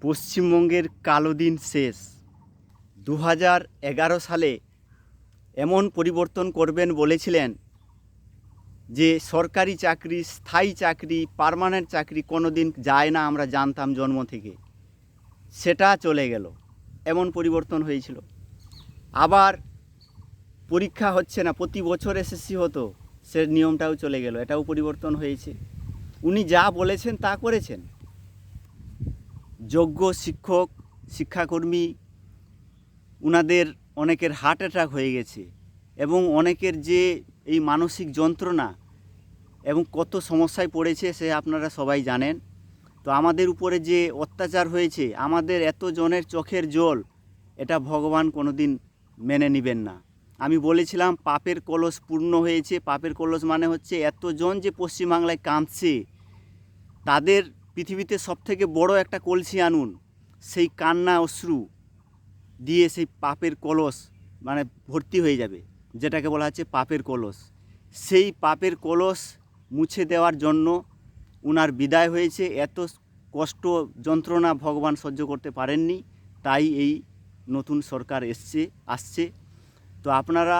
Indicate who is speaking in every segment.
Speaker 1: পশ্চিমবঙ্গের কালো দিন শেষ। 2011 সালে এমন পরিবর্তন করবেন বলেছিলেন যে সরকারি চাকরি, স্থায়ী চাকরি, পার্মানেন্ট চাকরি কোনো দিন যায় না, আমরা জানতাম জন্ম থেকে। সেটা চলে গেল, এমন পরিবর্তন হয়েছিল। আবার পরীক্ষা হচ্ছে না, প্রতি বছর এসএসসি হতো, সে নিয়মটাও চলে গেল, এটাও পরিবর্তন হয়েছে। উনি যা বলেছেন তা করেছেন। যোগ্য শিক্ষক, শিক্ষাকর্মী, উনাদের অনেকের হার্ট অ্যাটাক হয়ে গেছে এবং অনেকের যে এই মানসিক যন্ত্রণা এবং কত সমস্যায় পড়েছে সে আপনারা সবাই জানেন। তো আমাদের উপরে যে অত্যাচার হয়েছে, আমাদের এতজনের চোখের জল, এটা ভগবান কোনো দিন মেনে নেবেন না। আমি বলেছিলাম পাপের কলস পূর্ণ হয়েছে। পাপের কলস মানে হচ্ছে এতজন যে পশ্চিমবাংলায় কাঁদছে, তাদের পৃথিবীতে সবথেকে বড় একটা কলসি আনুন, সেই কান্না অশ্রু দিয়ে সেই পাপের কলস মানে ভর্তি হয়ে যাবে, যেটাকে বলা হচ্ছে পাপের কলস। সেই পাপের কলস মুছে দেওয়ার জন্য উনার বিদায় হয়েছে। এত কষ্ট যন্ত্রণা ভগবান সহ্য করতে পারেননি, তাই এই নতুন সরকার আসছে। তো আপনারা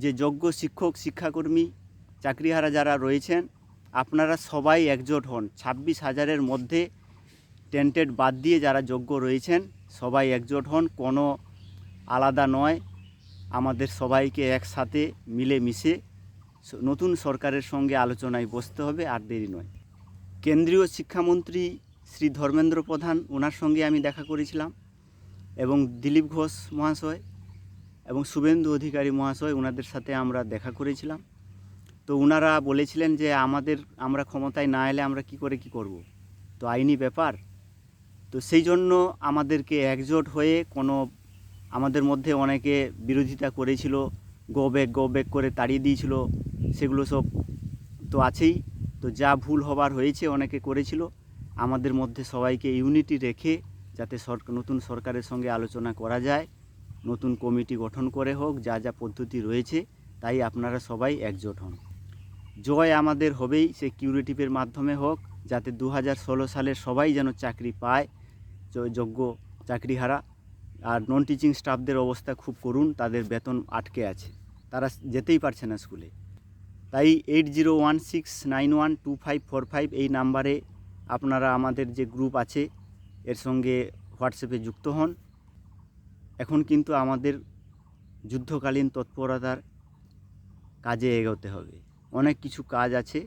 Speaker 1: যে যোগ্য শিক্ষক, শিক্ষাকর্মী, চাকরিহারা যারা রয়েছেন, আপনারা সবাই একজোট হন। 26,000-এর মধ্যে টেন্টেড বাদ দিয়ে যারা যোগ্য রয়েছেন সবাই একজোট হন, কোনো আলাদা নয়। আমাদের সবাইকে একসাথে মিলেমিশে নতুন সরকারের সঙ্গে আলোচনায় বসতে হবে, আর দেরি নয়। কেন্দ্রীয় শিক্ষামন্ত্রী শ্রী ধর্মেন্দ্র প্রধান, ওনার সঙ্গে আমি দেখা করেছিলাম, এবং দিলীপ ঘোষ মহাশয় এবং শুভেন্দু অধিকারী মহাশয়, ওনাদের সাথে আমরা দেখা করেছিলাম। তো ওনারা বলেছিলেন যে আমরা ক্ষমতায় না এলে আমরা কী করব, তো আইনি ব্যাপার। তো সেই জন্য আমাদেরকে একজোট হয়ে আমাদের মধ্যে অনেকে বিরোধিতা করেছিল, গো ব্যাক করে তাড়িয়ে দিয়েছিল, সেগুলো সব তো আছেই। তো যা ভুল হবার হয়েছে অনেকে করেছিল, আমাদের মধ্যে সবাইকে ইউনিটি রেখে যাতে নতুন সরকারের সঙ্গে আলোচনা করা যায়, নতুন কমিটি গঠন করে হোক, যা যা পদ্ধতি রয়েছে, তাই আপনারা সবাই একজোট হন। জয় আমাদের হবেই, সে কিউরেটিভের মাধ্যমে হোক, যাতে 2016 সালের সবাই যেন চাকরি পায়, যোগ্য চাকরিহারা। আর নন টিচিং স্টাফদের অবস্থা খুব করুণ, তাদের বেতন আটকে আছে, তারা যেতেই পারছে না স্কুলে। তাই 8016912545 এই নাম্বারে আপনারা আমাদের যে গ্রুপ আছে এর সঙ্গে হোয়াটসঅ্যাপে যুক্ত হন। এখন কিন্তু আমাদের যুদ্ধকালীন তৎপরতার কাজে এগোতে হবে। অনেক কিছু কাজ আছে,